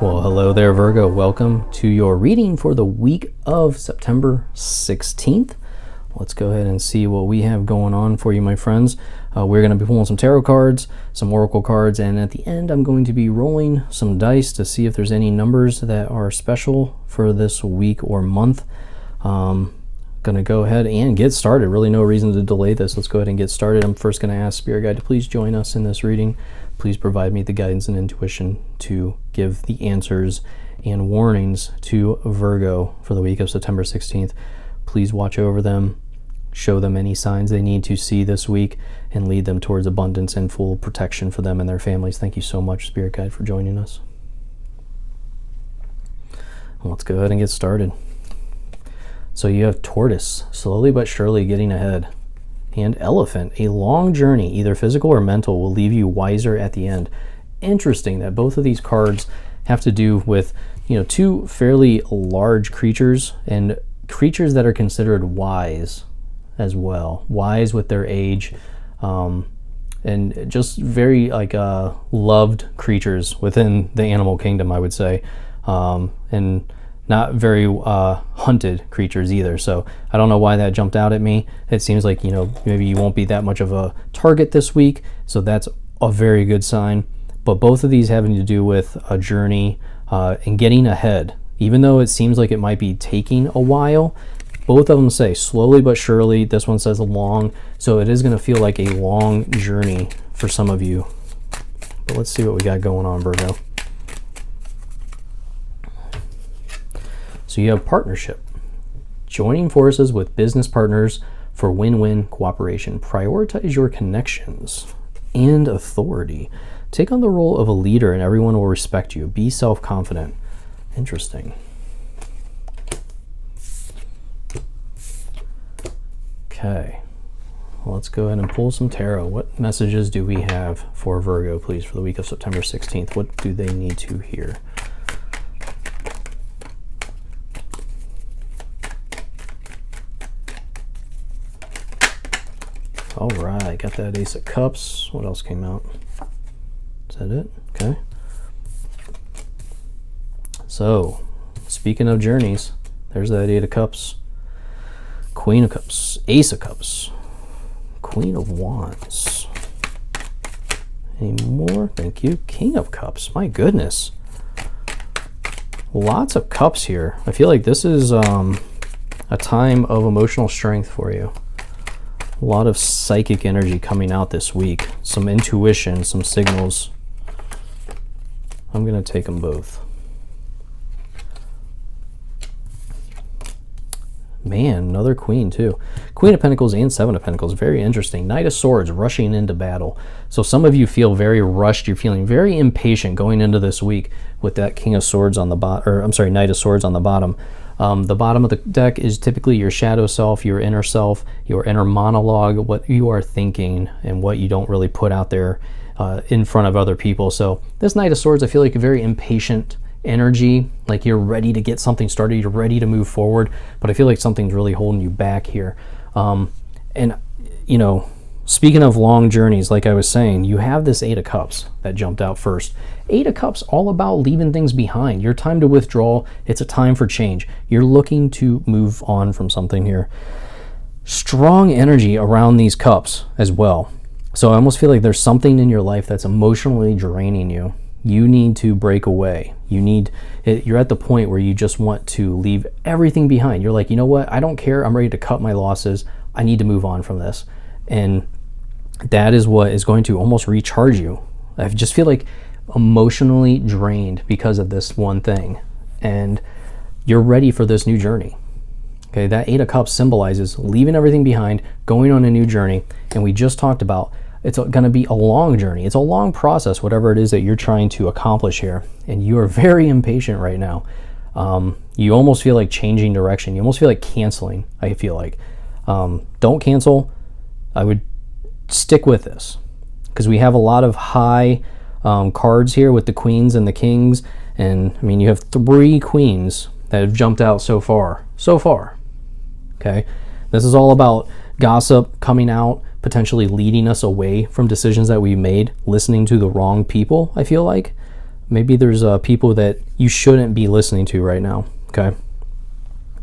Well, hello there, Virgo. Welcome to your reading for the week of September 16th. Let's go ahead and see what we have going on for you, my friends. We're going to be pulling some tarot cards, some oracle cards, and at the end I'm going to be rolling some dice to see if there's any numbers that are special for this week or month. Going to go ahead and get started. Really no reason to delay this. Let's go ahead and get started. I'm first going to ask Spirit Guide to please join us in this reading. Please provide me the guidance and intuition to give the answers and warnings to Virgo for the week of September 16th. Please watch over them, show them any signs they need to see this week, and lead them towards abundance and full protection for them and their families. Thank you so much, Spirit Guide, for joining us. Let's go ahead and get started. So you have Tortoise, slowly but surely getting ahead. And Elephant, a long journey, either physical or mental, will leave you wiser at the end. Interesting that both of these cards have to do with, two fairly large creatures and creatures that are considered wise as well. Wise with their age, and just very loved creatures within the animal kingdom, I would say. And not very hunted creatures either. So I don't know why that jumped out at me. It seems like, maybe you won't be that much of a target this week. So that's a very good sign. But both of these having to do with a journey and getting ahead. Even though it seems like it might be taking a while, both of them say slowly but surely. This one says long. So it is going to feel like a long journey for some of you. But let's see what we got going on, Virgo. So you have partnership, joining forces with business partners for win-win cooperation. Prioritize your connections. And authority. Take on the role of a leader and everyone will respect you. Be self-confident. Interesting. Okay, well, let's go ahead and pull some tarot. What messages do we have for Virgo, please, for the week of September 16th? What do they need to hear? All right, got that Ace of Cups. What else came out? Is that it? Okay. So, speaking of journeys, there's that Eight of Cups, Queen of Cups, Ace of Cups, Queen of Wands. Any more? Thank you. King of Cups. My goodness. Lots of cups here. I feel like this is a time of emotional strength for you. A lot of psychic energy coming out this week. Some intuition, some signals. I'm going to take them both. Man, another Queen too. Queen of Pentacles and Seven of Pentacles. Very interesting. Knight of Swords rushing into battle. So some of you feel very rushed. You're feeling very impatient going into this week with that King of Swords on the bottom, or I'm sorry, Knight of Swords on the bottom. The bottom of the deck is typically your shadow self, your inner self, your inner monologue, what you are thinking and what you don't really put out there in front of other people. So this Knight of Swords, I feel like a very impatient energy, like you're ready to get something started, you're ready to move forward, but I feel like something's really holding you back here. And speaking of long journeys, like I was saying, you have this Eight of Cups that jumped out first. Eight of Cups, all about leaving things behind. Your time to withdraw. It's a time for change. You're looking to move on from something here. Strong energy around these cups as well. So I almost feel like there's something in your life that's emotionally draining you. You need to break away. You're at the point where you just want to leave everything behind. You're like, you know what? I don't care. I'm ready to cut my losses. I need to move on from this. And that is what is going to almost recharge you. I just feel like emotionally drained because of this one thing. And you're ready for this new journey. Okay, that Eight of Cups symbolizes leaving everything behind, going on a new journey. And we just talked about it's going to be a long journey. It's a long process, whatever it is that you're trying to accomplish here. And you are very impatient right now. You almost feel like changing direction. You almost feel like canceling, I feel like. Don't cancel. I would stick with this because we have a lot of high cards here with the queens and the kings. And I mean, you have 3 queens that have jumped out so far. Okay. This is all about gossip coming out, potentially leading us away from decisions that we made, listening to the wrong people, I feel like. Maybe there's people that you shouldn't be listening to right now, okay?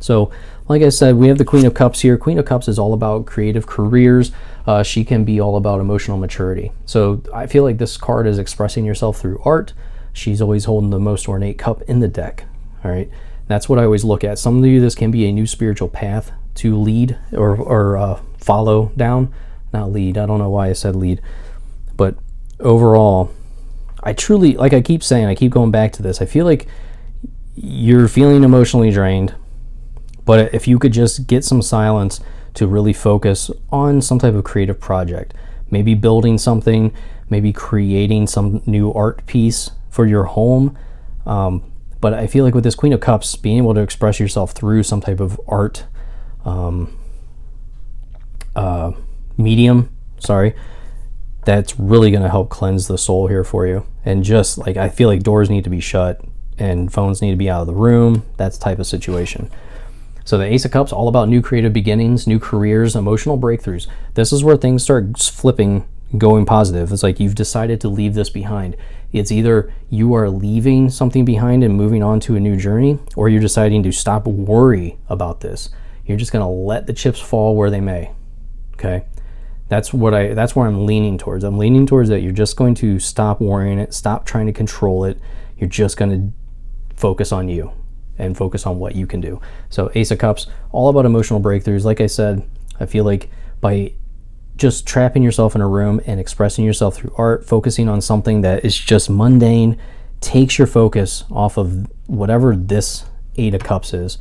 So, like I said, we have the Queen of Cups here. Queen of Cups is all about creative careers. She can be all about emotional maturity. So I feel like this card is expressing yourself through art. She's always holding the most ornate cup in the deck, all right? That's what I always look at. Some of you, this can be a new spiritual path to lead or follow down. Not lead, I don't know why I said lead. But overall, I truly, like I keep saying, I keep going back to this, I feel like you're feeling emotionally drained, but if you could just get some silence to really focus on some type of creative project, maybe building something, maybe creating some new art piece for your home. But I feel like with this Queen of Cups, being able to express yourself through some type of art medium, that's really going to help cleanse the soul here for you. And just like, I feel like doors need to be shut and phones need to be out of the room, that type of situation. So the Ace of Cups, all about new creative beginnings, new careers, emotional breakthroughs. This is where things start flipping, going positive. It's like you've decided to leave this behind. It's either you are leaving something behind and moving on to a new journey, or you're deciding to stop worry about this. You're just going to let the chips fall where they may. Okay? That's where I'm leaning towards. I'm leaning towards that you're just going to stop worrying it, stop trying to control it. You're just going to focus on you and focus on what you can do. So Ace of Cups, all about emotional breakthroughs. Like I said, I feel like by just trapping yourself in a room and expressing yourself through art, focusing on something that is just mundane, takes your focus off of whatever this Eight of Cups is.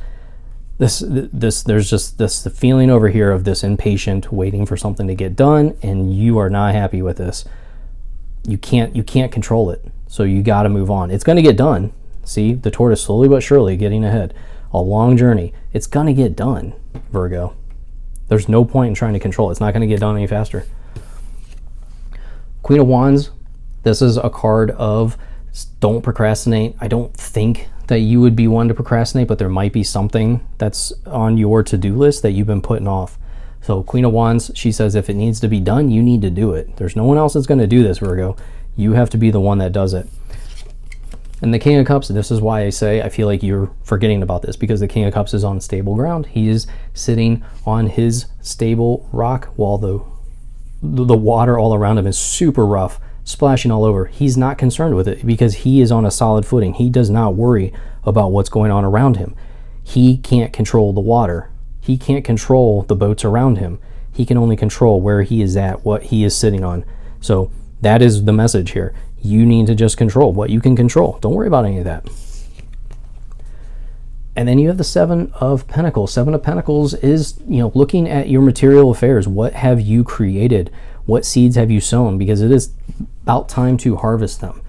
There's just the feeling over here of this impatient waiting for something to get done, and you are not happy with this. You can't control it, so you got to move on. It's going to get done. See, the tortoise slowly but surely getting ahead. A long journey. It's going to get done, Virgo. There's no point in trying to control it. It's not going to get done any faster. Queen of Wands, this is a card of don't procrastinate. I don't think that you would be one to procrastinate, but there might be something that's on your to-do list that you've been putting off. So Queen of Wands, she says if it needs to be done, you need to do it. There's no one else that's going to do this, Virgo. You have to be the one that does it. And the King of Cups, this is why I say I feel like you're forgetting about this, because the King of Cups is on stable ground. He is sitting on his stable rock while the water all around him is super rough, splashing all over. He's not concerned with it because he is on a solid footing. He does not worry about what's going on around him. He can't control the water. He can't control the boats around him. He can only control where he is at, what he is sitting on. So that is the message here. You need to just control what you can control. Don't worry about any of that. And then you have the Seven of Pentacles. Seven of Pentacles is, looking at your material affairs. What have you created? What seeds have you sown? Because it is about time to harvest them.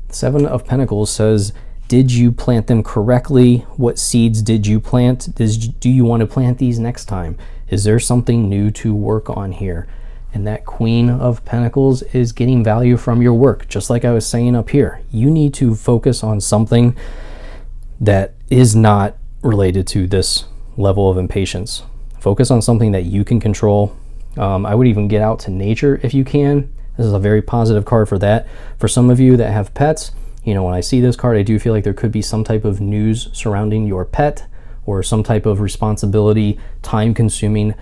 The Seven of Pentacles says, did you plant them correctly? What seeds did you plant? Do you want to plant these next time? Is there something new to work on here? And that Queen of Pentacles is getting value from your work. Just like I was saying up here, you need to focus on something that is not related to this level of impatience. Focus on something that you can control. I would even get out to nature if you can. This is a very positive card for that. For some of you that have pets, when I see this card, I do feel like there could be some type of news surrounding your pet or some type of responsibility, time-consuming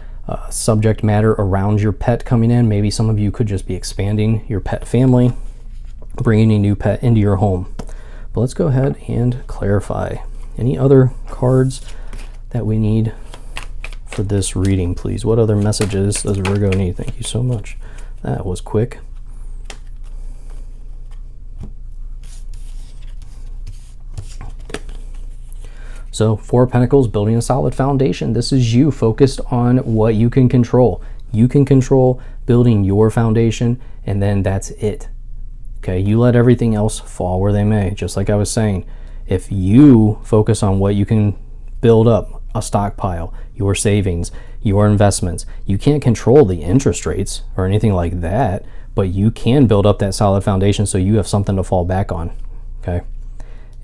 subject matter around your pet coming in. Maybe some of you could just be expanding your pet family, bringing a new pet into your home. But let's go ahead and clarify. Any other cards that we need for this reading, please? What other messages does Virgo need? Thank you so much. That was quick. So Four of Pentacles, building a solid foundation. This is you focused on what you can control. You can control building your foundation, and then that's it. Okay, you let everything else fall where they may. Just like I was saying, if you focus on what you can build up, a stockpile, your savings, your investments, you can't control the interest rates or anything like that, but you can build up that solid foundation so you have something to fall back on. Okay.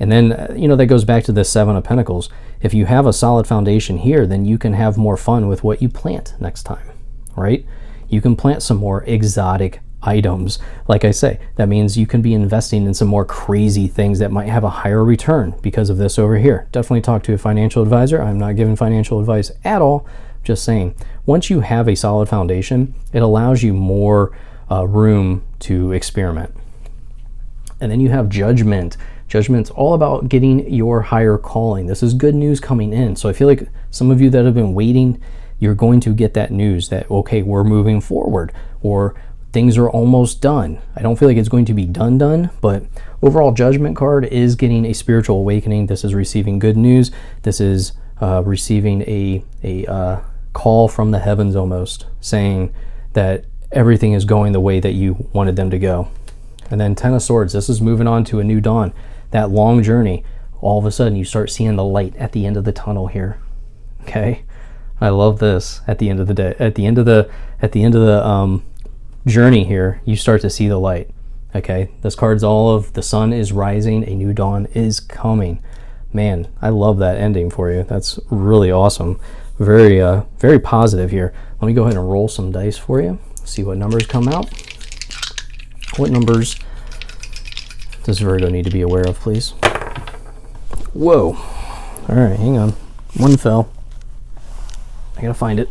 And then, that goes back to the Seven of Pentacles. If you have a solid foundation here, then you can have more fun with what you plant next time, right? You can plant some more exotic items. Like I say, that means you can be investing in some more crazy things that might have a higher return because of this over here. Definitely talk to a financial advisor. I'm not giving financial advice at all. Just saying, once you have a solid foundation, it allows you more room to experiment. And then you have judgment. Judgment's all about getting your higher calling. This is good news coming in. So I feel like some of you that have been waiting, you're going to get that news that, okay, we're moving forward, or things are almost done. I don't feel like it's going to be done, but overall Judgment card is getting a spiritual awakening. This is receiving good news. This is receiving a call from the heavens, almost saying that everything is going the way that you wanted them to go. And then Ten of Swords, this is moving on to a new dawn. That long journey, all of a sudden you start seeing the light at the end of the tunnel here. Okay, I love this. At the end of the day, at the end of the journey here, you start to see the light. Okay, this card's all of the sun is rising, a new dawn is coming. Man, I love that ending for you. That's really awesome. Very very positive here. Let me go ahead and roll some dice for you, see what numbers come out. What numbers does Virgo need to be aware of, please? Whoa. All right, hang on. One fell. I gotta find it.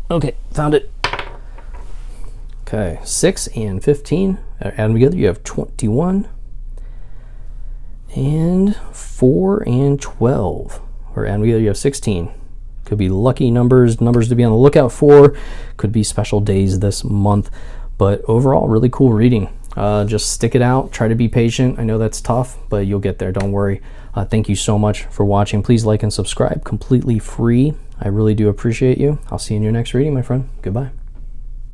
Okay, found it. Okay, 6 and 15. Add them together, you have 21. And 4 and 12. Or add them together, you have 16. Could be lucky numbers to be on the lookout for. Could be special days this month. But overall, really cool reading. Just stick it out. Try to be patient. I know that's tough, but you'll get there. Don't worry. Thank you so much for watching. Please like and subscribe. Completely free. I really do appreciate you. I'll see you in your next reading, my friend. Goodbye.